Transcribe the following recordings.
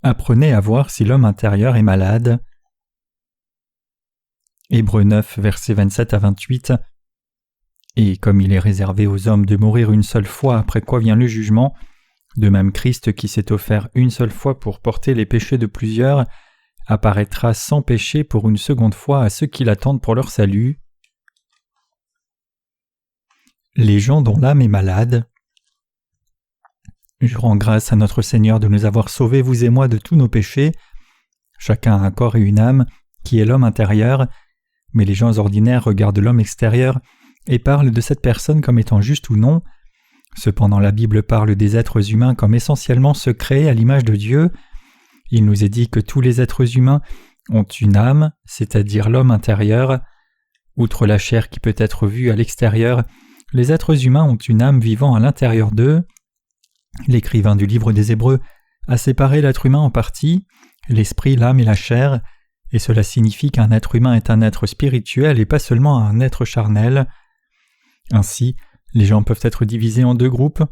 Apprenez à voir si l'homme intérieur est malade. Hébreux 9, versets 27 à 28. Et comme il est réservé aux hommes de mourir une seule fois après quoi vient le jugement, de même Christ qui s'est offert une seule fois pour porter les péchés de plusieurs, apparaîtra sans péché pour une seconde fois à ceux qui l'attendent pour leur salut. Les gens dont l'âme est malade. Je rends grâce à notre Seigneur de nous avoir sauvés, vous et moi, de tous nos péchés. Chacun a un corps et une âme, qui est l'homme intérieur, mais les gens ordinaires regardent l'homme extérieur et parlent de cette personne comme étant juste ou non. Cependant, la Bible parle des êtres humains comme essentiellement ceux créés à l'image de Dieu. Il nous est dit que tous les êtres humains ont une âme, c'est-à-dire l'homme intérieur. Outre la chair qui peut être vue à l'extérieur, les êtres humains ont une âme vivant à l'intérieur d'eux. L'écrivain du livre des Hébreux a séparé l'être humain en parties, l'esprit, l'âme et la chair, et cela signifie qu'un être humain est un être spirituel et pas seulement un être charnel. Ainsi, les gens peuvent être divisés en deux groupes.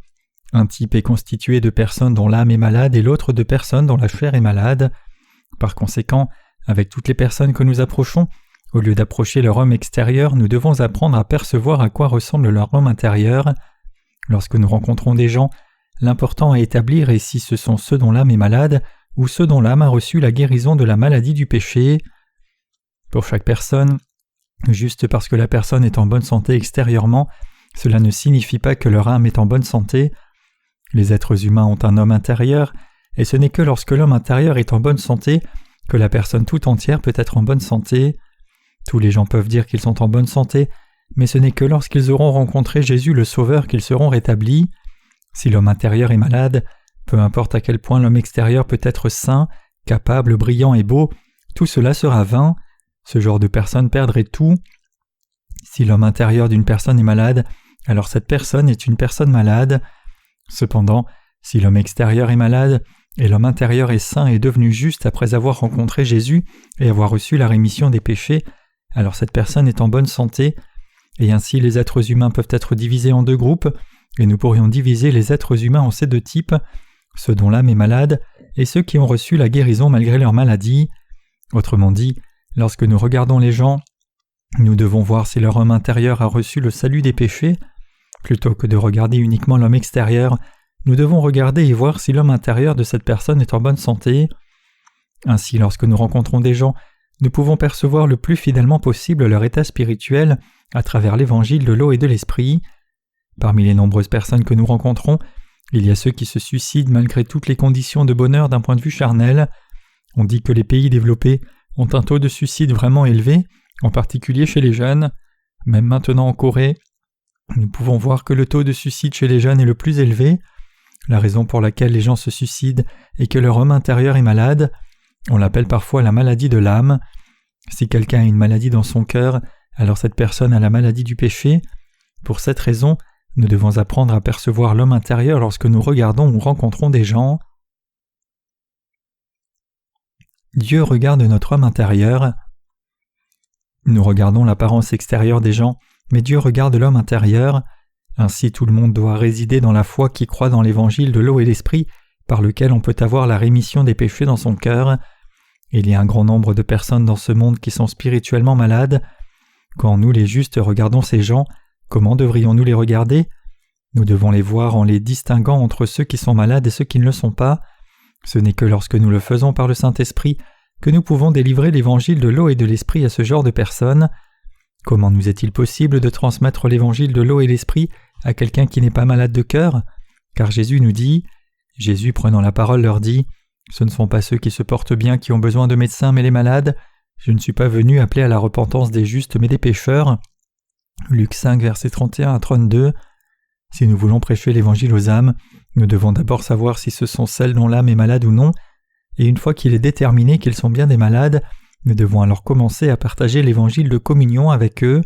Un type est constitué de personnes dont l'âme est malade et l'autre de personnes dont la chair est malade. Par conséquent, avec toutes les personnes que nous approchons, au lieu d'approcher leur homme extérieur, nous devons apprendre à percevoir à quoi ressemble leur homme intérieur. Lorsque nous rencontrons des gens, l'important à établir est si ce sont ceux dont l'âme est malade ou ceux dont l'âme a reçu la guérison de la maladie du péché. Pour chaque personne, juste parce que la personne est en bonne santé extérieurement, cela ne signifie pas que leur âme est en bonne santé. Les êtres humains ont un homme intérieur, et ce n'est que lorsque l'homme intérieur est en bonne santé que la personne tout entière peut être en bonne santé. Tous les gens peuvent dire qu'ils sont en bonne santé, mais ce n'est que lorsqu'ils auront rencontré Jésus le Sauveur qu'ils seront rétablis. Si l'homme intérieur est malade, peu importe à quel point l'homme extérieur peut être sain, capable, brillant et beau, tout cela sera vain. Ce genre de personne perdrait tout. Si l'homme intérieur d'une personne est malade, alors cette personne est une personne malade. Cependant, si l'homme extérieur est malade et l'homme intérieur est sain et devenu juste après avoir rencontré Jésus et avoir reçu la rémission des péchés, alors cette personne est en bonne santé, et ainsi les êtres humains peuvent être divisés en deux groupes, et nous pourrions diviser les êtres humains en ces deux types, ceux dont l'âme est malade et ceux qui ont reçu la guérison malgré leur maladie. Autrement dit, lorsque nous regardons les gens, nous devons voir si leur homme intérieur a reçu le salut des péchés. Plutôt que de regarder uniquement l'homme extérieur, nous devons regarder et voir si l'homme intérieur de cette personne est en bonne santé. Ainsi, lorsque nous rencontrons des gens, nous pouvons percevoir le plus fidèlement possible leur état spirituel à travers l'évangile de l'eau et de l'esprit. Parmi les nombreuses personnes que nous rencontrons, il y a ceux qui se suicident malgré toutes les conditions de bonheur d'un point de vue charnel. On dit que les pays développés ont un taux de suicide vraiment élevé, en particulier chez les jeunes. Même maintenant en Corée, nous pouvons voir que le taux de suicide chez les jeunes est le plus élevé. La raison pour laquelle les gens se suicident est que leur homme intérieur est malade. On l'appelle parfois la maladie de l'âme. Si quelqu'un a une maladie dans son cœur, alors cette personne a la maladie du péché. Pour cette raison, nous devons apprendre à percevoir l'homme intérieur lorsque nous regardons ou rencontrons des gens. Dieu regarde notre homme intérieur. Nous regardons l'apparence extérieure des gens, mais Dieu regarde l'homme intérieur. Ainsi tout le monde doit résider dans la foi qui croit dans l'évangile de l'eau et l'esprit, par lequel on peut avoir la rémission des péchés dans son cœur. Il y a un grand nombre de personnes dans ce monde qui sont spirituellement malades. Quand nous les justes regardons ces gens, comment devrions-nous les regarder ? Nous devons les voir en les distinguant entre ceux qui sont malades et ceux qui ne le sont pas. Ce n'est que lorsque nous le faisons par le Saint-Esprit que nous pouvons délivrer l'évangile de l'eau et de l'esprit à ce genre de personnes. Comment nous est-il possible de transmettre l'évangile de l'eau et l'esprit à quelqu'un qui n'est pas malade de cœur ? Car Jésus nous dit, Jésus prenant la parole leur dit, « Ce ne sont pas ceux qui se portent bien qui ont besoin de médecins mais les malades. Je ne suis pas venu appeler à la repentance des justes mais des pécheurs. » Luc 5, versets 31 à 32. Si nous voulons prêcher l'évangile aux âmes, nous devons d'abord savoir si ce sont celles dont l'âme est malade ou non, et une fois qu'il est déterminé qu'ils sont bien des malades, nous devons alors commencer à partager l'évangile de communion avec eux.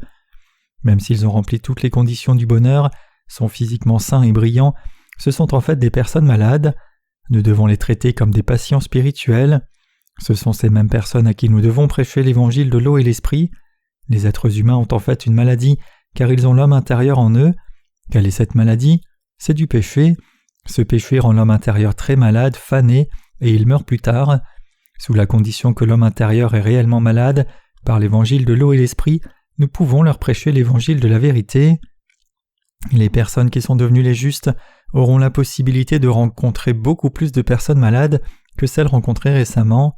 Même s'ils ont rempli toutes les conditions du bonheur, sont physiquement sains et brillants, ce sont en fait des personnes malades. Nous devons les traiter comme des patients spirituels. Ce sont ces mêmes personnes à qui nous devons prêcher l'évangile de l'eau et l'esprit. Les êtres humains ont en fait une maladie, car ils ont l'homme intérieur en eux. Quelle est cette maladie ? C'est du péché. Ce péché rend l'homme intérieur très malade, fané, et il meurt plus tard. Sous la condition que l'homme intérieur est réellement malade, par l'évangile de l'eau et l'esprit, nous pouvons leur prêcher l'évangile de la vérité. Les personnes qui sont devenues les justes auront la possibilité de rencontrer beaucoup plus de personnes malades que celles rencontrées récemment.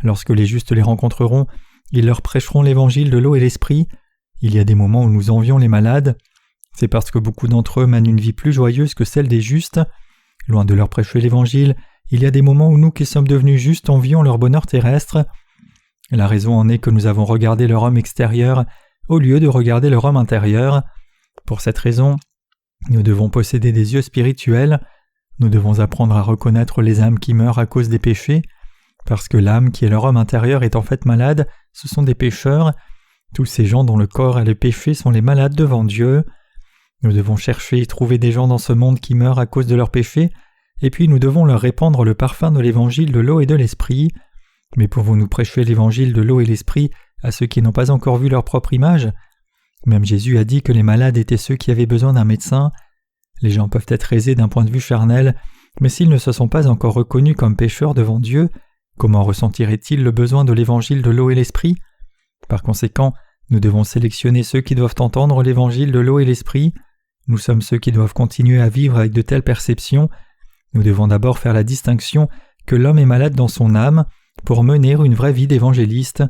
Lorsque les justes les rencontreront, ils leur prêcheront l'évangile de l'eau et l'esprit. Il y a des moments où nous envions les malades. C'est parce que beaucoup d'entre eux mènent une vie plus joyeuse que celle des justes. Loin de leur prêcher l'évangile, il y a des moments où nous qui sommes devenus justes envions leur bonheur terrestre. La raison en est que nous avons regardé leur homme extérieur au lieu de regarder leur homme intérieur. Pour cette raison, nous devons posséder des yeux spirituels. Nous devons apprendre à reconnaître les âmes qui meurent à cause des péchés. Parce que l'âme qui est leur homme intérieur est en fait malade, ce sont des pécheurs. Tous ces gens dont le corps a le péché sont les malades devant Dieu. Nous devons chercher et trouver des gens dans ce monde qui meurent à cause de leurs péchés, et puis nous devons leur répandre le parfum de l'évangile de l'eau et de l'esprit. Mais pouvons-nous prêcher l'évangile de l'eau et l'esprit à ceux qui n'ont pas encore vu leur propre image? Même Jésus a dit que les malades étaient ceux qui avaient besoin d'un médecin. Les gens peuvent être aisés d'un point de vue charnel, mais s'ils ne se sont pas encore reconnus comme pécheurs devant Dieu, comment ressentiraient-ils le besoin de l'évangile de l'eau et l'esprit? Par conséquent, nous devons sélectionner ceux qui doivent entendre l'évangile de l'eau et l'esprit. Nous sommes ceux qui doivent continuer à vivre avec de telles perceptions. Nous devons d'abord faire la distinction que l'homme est malade dans son âme pour mener une vraie vie d'évangéliste.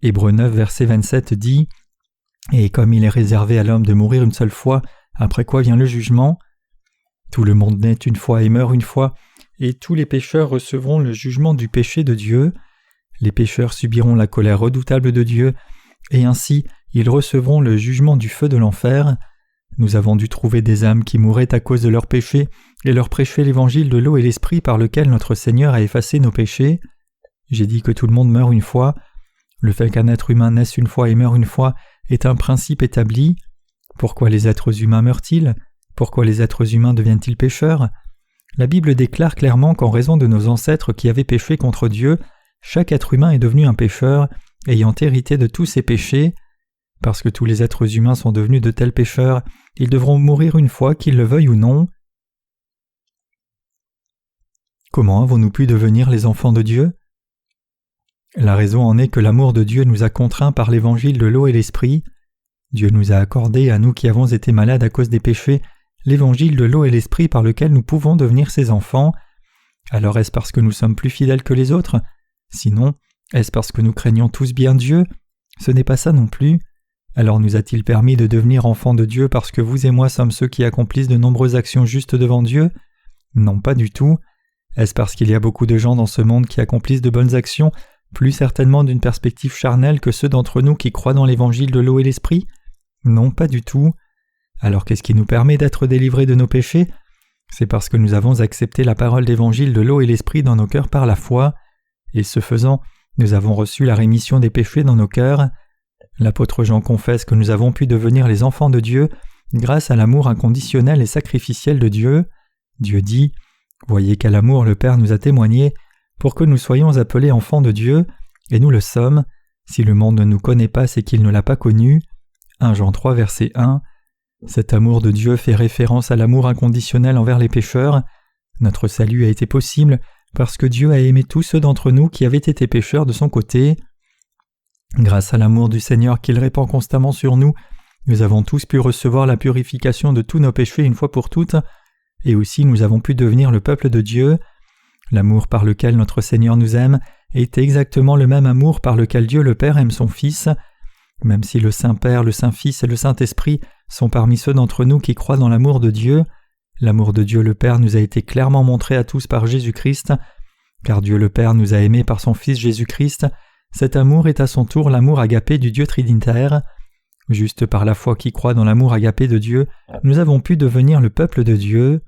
Hébreux 9, verset 27 dit « Et comme il est réservé à l'homme de mourir une seule fois, après quoi vient le jugement. Tout le monde naît une fois et meurt une fois, et tous les pécheurs recevront le jugement du péché de Dieu. Les pécheurs subiront la colère redoutable de Dieu, et ainsi ils recevront le jugement du feu de l'enfer. Nous avons dû trouver des âmes qui mouraient à cause de leurs péchés et leur prêcher l'évangile de l'eau et l'esprit par lequel notre Seigneur a effacé nos péchés. J'ai dit que tout le monde meurt une fois. Le fait qu'un être humain naisse une fois et meure une fois est un principe établi. Pourquoi les êtres humains meurent-ils? Pourquoi les êtres humains deviennent-ils pécheurs? La Bible déclare clairement qu'en raison de nos ancêtres qui avaient péché contre Dieu, chaque être humain est devenu un pécheur, ayant hérité de tous ses péchés. Parce que tous les êtres humains sont devenus de tels pécheurs, ils devront mourir une fois, qu'ils le veuillent ou non. Comment avons-nous pu devenir les enfants de Dieu? La raison en est que l'amour de Dieu nous a contraints par l'évangile de l'eau et l'esprit. Dieu nous a accordé, à nous qui avons été malades à cause des péchés, l'évangile de l'eau et l'esprit par lequel nous pouvons devenir ses enfants. Alors est-ce parce que nous sommes plus fidèles que les autres? Sinon, est-ce parce que nous craignons tous bien Dieu? Ce n'est pas ça non plus. Alors nous a-t-il permis de devenir enfants de Dieu parce que vous et moi sommes ceux qui accomplissent de nombreuses actions justes devant Dieu? Non, pas du tout. Est-ce parce qu'il y a beaucoup de gens dans ce monde qui accomplissent de bonnes actions, plus certainement d'une perspective charnelle que ceux d'entre nous qui croient dans l'évangile de l'eau et l'esprit? Non, pas du tout. Alors qu'est-ce qui nous permet d'être délivrés de nos péchés? C'est parce que nous avons accepté la parole d'évangile de l'eau et l'esprit dans nos cœurs par la foi, et ce faisant, nous avons reçu la rémission des péchés dans nos cœurs. L'apôtre Jean confesse que nous avons pu devenir les enfants de Dieu grâce à l'amour inconditionnel et sacrificiel de Dieu. Dieu dit « Voyez quel amour le Père nous a témoigné pour que nous soyons appelés enfants de Dieu, et nous le sommes. Si le monde ne nous connaît pas, c'est qu'il ne l'a pas connu. » 1 Jean 3, verset 1. Cet amour de Dieu fait référence à l'amour inconditionnel envers les pécheurs. Notre salut a été possible parce que Dieu a aimé tous ceux d'entre nous qui avaient été pécheurs de son côté. Grâce à l'amour du Seigneur qu'il répand constamment sur nous, nous avons tous pu recevoir la purification de tous nos péchés une fois pour toutes, et aussi nous avons pu devenir le peuple de Dieu. L'amour par lequel notre Seigneur nous aime est exactement le même amour par lequel Dieu le Père aime son Fils. Même si le Saint-Père, le Saint-Fils et le Saint-Esprit sont parmi ceux d'entre nous qui croient dans l'amour de Dieu, l'amour de Dieu le Père nous a été clairement montré à tous par Jésus-Christ. Car Dieu le Père nous a aimés par son Fils Jésus-Christ, cet amour est à son tour l'amour agapé du Dieu trinitaire. Juste par la foi qui croit dans l'amour agapé de Dieu, nous avons pu devenir le peuple de Dieu.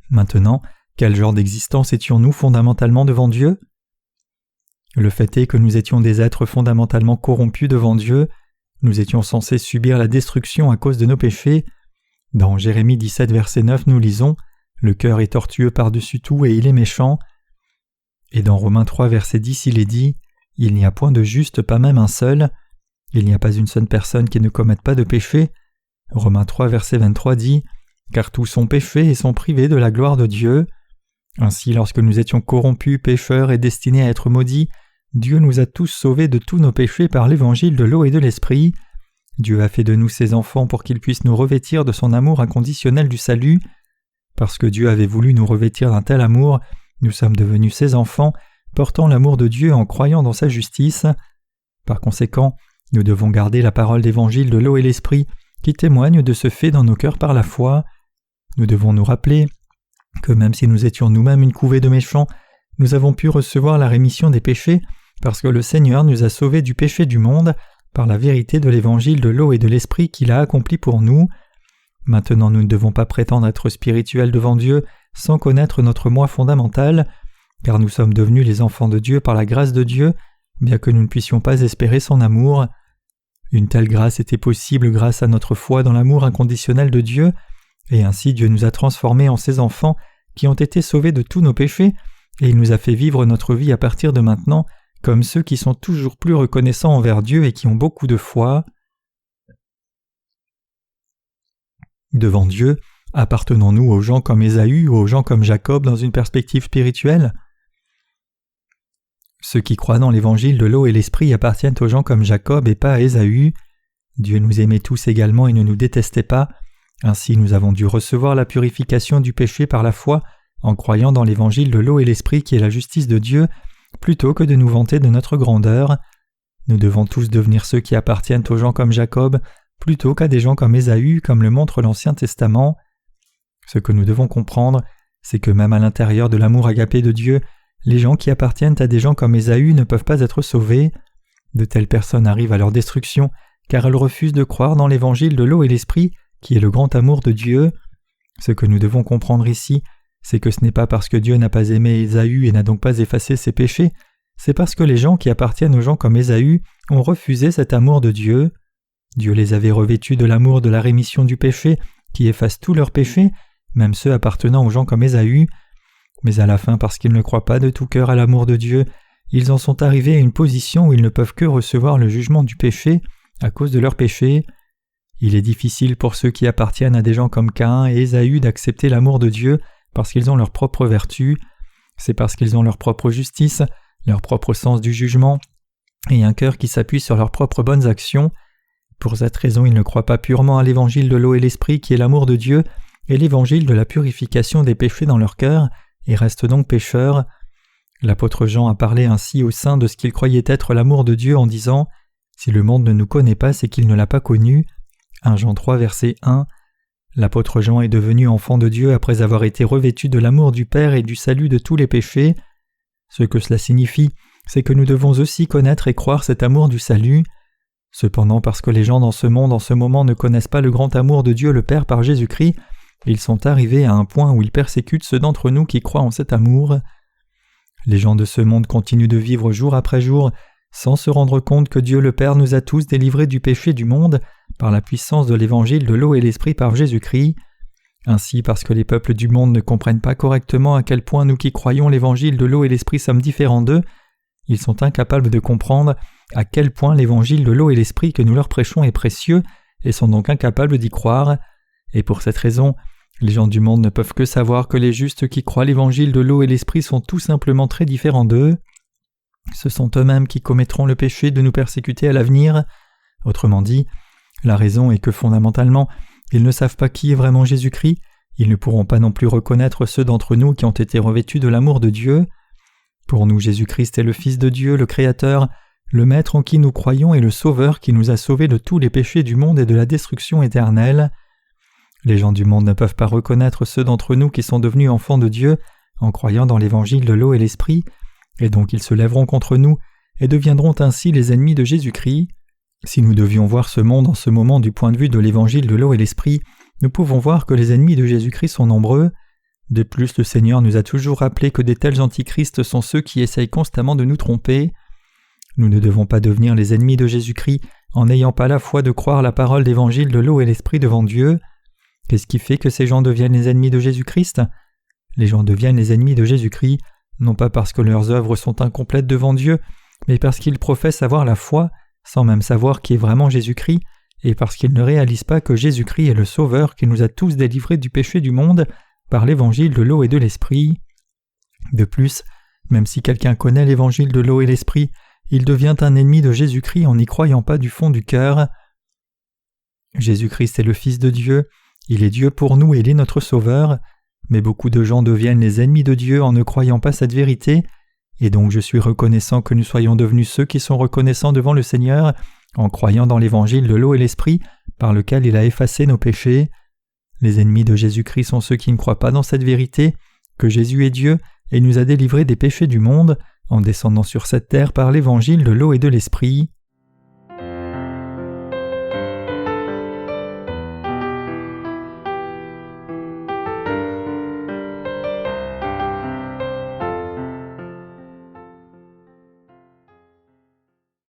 Maintenant, quel genre d'existence étions-nous fondamentalement devant Dieu? Le fait est que nous étions des êtres fondamentalement corrompus devant Dieu. Nous étions censés subir la destruction à cause de nos péchés. Dans Jérémie 17, verset 9, nous lisons « Le cœur est tortueux par-dessus tout et il est méchant ». Et dans Romains 3, verset 10, il est dit « Il n'y a point de juste, pas même un seul. Il n'y a pas une seule personne qui ne commette pas de péché. » Romains 3, verset 23 dit « Car tous sont péchés et sont privés de la gloire de Dieu. » Ainsi, lorsque nous étions corrompus, pécheurs et destinés à être maudits, Dieu nous a tous sauvés de tous nos péchés par l'évangile de l'eau et de l'esprit. Dieu a fait de nous ses enfants pour qu'il puisse nous revêtir de son amour inconditionnel du salut. Parce que Dieu avait voulu nous revêtir d'un tel amour, nous sommes devenus ses enfants, portant l'amour de Dieu en croyant dans sa justice. Par conséquent, nous devons garder la parole d'évangile de l'eau et l'esprit qui témoigne de ce fait dans nos cœurs par la foi. Nous devons nous rappeler que même si nous étions nous-mêmes une couvée de méchants, nous avons pu recevoir la rémission des péchés parce que le Seigneur nous a sauvés du péché du monde par la vérité de l'évangile de l'eau et de l'esprit qu'il a accompli pour nous. Maintenant, nous ne devons pas prétendre être spirituels devant Dieu sans connaître notre moi fondamental, car nous sommes devenus les enfants de Dieu par la grâce de Dieu, bien que nous ne puissions pas espérer son amour. Une telle grâce était possible grâce à notre foi dans l'amour inconditionnel de Dieu, et ainsi Dieu nous a transformés en ses enfants qui ont été sauvés de tous nos péchés, et il nous a fait vivre notre vie à partir de maintenant comme ceux qui sont toujours plus reconnaissants envers Dieu et qui ont beaucoup de foi. Devant Dieu, appartenons-nous aux gens comme Ésaü ou aux gens comme Jacob dans une perspective spirituelle? Ceux qui croient dans l'évangile de l'eau et l'esprit appartiennent aux gens comme Jacob et pas à Ésaü. Dieu nous aimait tous également et ne nous détestait pas. Ainsi nous avons dû recevoir la purification du péché par la foi en croyant dans l'évangile de l'eau et l'esprit qui est la justice de Dieu, plutôt que de nous vanter de notre grandeur. Nous devons tous devenir ceux qui appartiennent aux gens comme Jacob, plutôt qu'à des gens comme Ésaü, comme le montre l'Ancien Testament. Ce que nous devons comprendre, c'est que même à l'intérieur de l'amour agapé de Dieu, les gens qui appartiennent à des gens comme Ésaü ne peuvent pas être sauvés. De telles personnes arrivent à leur destruction, car elles refusent de croire dans l'évangile de l'eau et l'esprit, qui est le grand amour de Dieu. Ce que nous devons comprendre ici, c'est que ce n'est pas parce que Dieu n'a pas aimé Ésaü et n'a donc pas effacé ses péchés, c'est parce que les gens qui appartiennent aux gens comme Ésaü ont refusé cet amour de Dieu. Dieu les avait revêtus de l'amour de la rémission du péché, qui efface tous leurs péchés, même ceux appartenant aux gens comme Ésaü. Mais à la fin, parce qu'ils ne croient pas de tout cœur à l'amour de Dieu, ils en sont arrivés à une position où ils ne peuvent que recevoir le jugement du péché à cause de leurs péchés. Il est difficile pour ceux qui appartiennent à des gens comme Caïn et Ésaü d'accepter l'amour de Dieu parce qu'ils ont leur propre vertu. C'est parce qu'ils ont leur propre justice, leur propre sens du jugement, et un cœur qui s'appuie sur leurs propres bonnes actions. Pour cette raison, ils ne croient pas purement à l'évangile de l'eau et l'esprit qui est l'amour de Dieu et l'évangile de la purification des péchés dans leur cœur, et restent donc pécheurs. L'apôtre Jean a parlé ainsi au sein de ce qu'il croyait être l'amour de Dieu en disant « Si le monde ne nous connaît pas, c'est qu'il ne l'a pas connu ». 1 Jean 3, verset 1. L'apôtre Jean est devenu enfant de Dieu après avoir été revêtu de l'amour du Père et du salut de tous les péchés. Ce que cela signifie, c'est que nous devons aussi connaître et croire cet amour du salut. Cependant, parce que les gens dans ce monde en ce moment ne connaissent pas le grand amour de Dieu le Père par Jésus-Christ, ils sont arrivés à un point où ils persécutent ceux d'entre nous qui croient en cet amour. Les gens de ce monde continuent de vivre jour après jour sans se rendre compte que Dieu le Père nous a tous délivrés du péché du monde par la puissance de l'évangile de l'eau et l'esprit par Jésus-Christ. Ainsi, parce que les peuples du monde ne comprennent pas correctement à quel point nous qui croyons l'évangile de l'eau et l'esprit sommes différents d'eux, ils sont incapables de comprendre à quel point l'évangile de l'eau et l'esprit que nous leur prêchons est précieux et sont donc incapables d'y croire. Et pour cette raison, les gens du monde ne peuvent que savoir que les justes qui croient l'évangile de l'eau et l'esprit sont tout simplement très différents d'eux. Ce sont eux-mêmes qui commettront le péché de nous persécuter à l'avenir. Autrement dit, la raison est que fondamentalement, ils ne savent pas qui est vraiment Jésus-Christ, ils ne pourront pas non plus reconnaître ceux d'entre nous qui ont été revêtus de l'amour de Dieu. Pour nous, Jésus-Christ est le Fils de Dieu, le Créateur, le Maître en qui nous croyons et le Sauveur qui nous a sauvés de tous les péchés du monde et de la destruction éternelle. Les gens du monde ne peuvent pas reconnaître ceux d'entre nous qui sont devenus enfants de Dieu en croyant dans l'évangile de l'eau et l'esprit, et donc ils se lèveront contre nous et deviendront ainsi les ennemis de Jésus-Christ. Si nous devions voir ce monde en ce moment du point de vue de l'évangile de l'eau et l'esprit, nous pouvons voir que les ennemis de Jésus-Christ sont nombreux. De plus, le Seigneur nous a toujours rappelé que des tels antichrists sont ceux qui essayent constamment de nous tromper. Nous ne devons pas devenir les ennemis de Jésus-Christ en n'ayant pas la foi de croire la parole d'évangile de l'eau et l'esprit devant Dieu. Qu'est-ce qui fait que ces gens deviennent les ennemis de Jésus-Christ? Les gens deviennent les ennemis de Jésus-Christ, non pas parce que leurs œuvres sont incomplètes devant Dieu, mais parce qu'ils professent avoir la foi, sans même savoir qui est vraiment Jésus-Christ, et parce qu'ils ne réalisent pas que Jésus-Christ est le Sauveur qui nous a tous délivrés du péché du monde par l'évangile de l'eau et de l'esprit. De plus, même si quelqu'un connaît l'évangile de l'eau et l'esprit, il devient un ennemi de Jésus-Christ en n'y croyant pas du fond du cœur. Jésus-Christ est le Fils de Dieu, il est Dieu pour nous et il est notre Sauveur, mais beaucoup de gens deviennent les ennemis de Dieu en ne croyant pas cette vérité, et donc je suis reconnaissant que nous soyons devenus ceux qui sont reconnaissants devant le Seigneur en croyant dans l'évangile de l'eau et l'esprit par lequel il a effacé nos péchés. Les ennemis de Jésus-Christ sont ceux qui ne croient pas dans cette vérité, que Jésus est Dieu et nous a délivrés des péchés du monde en descendant sur cette terre par l'évangile de l'eau et de l'esprit.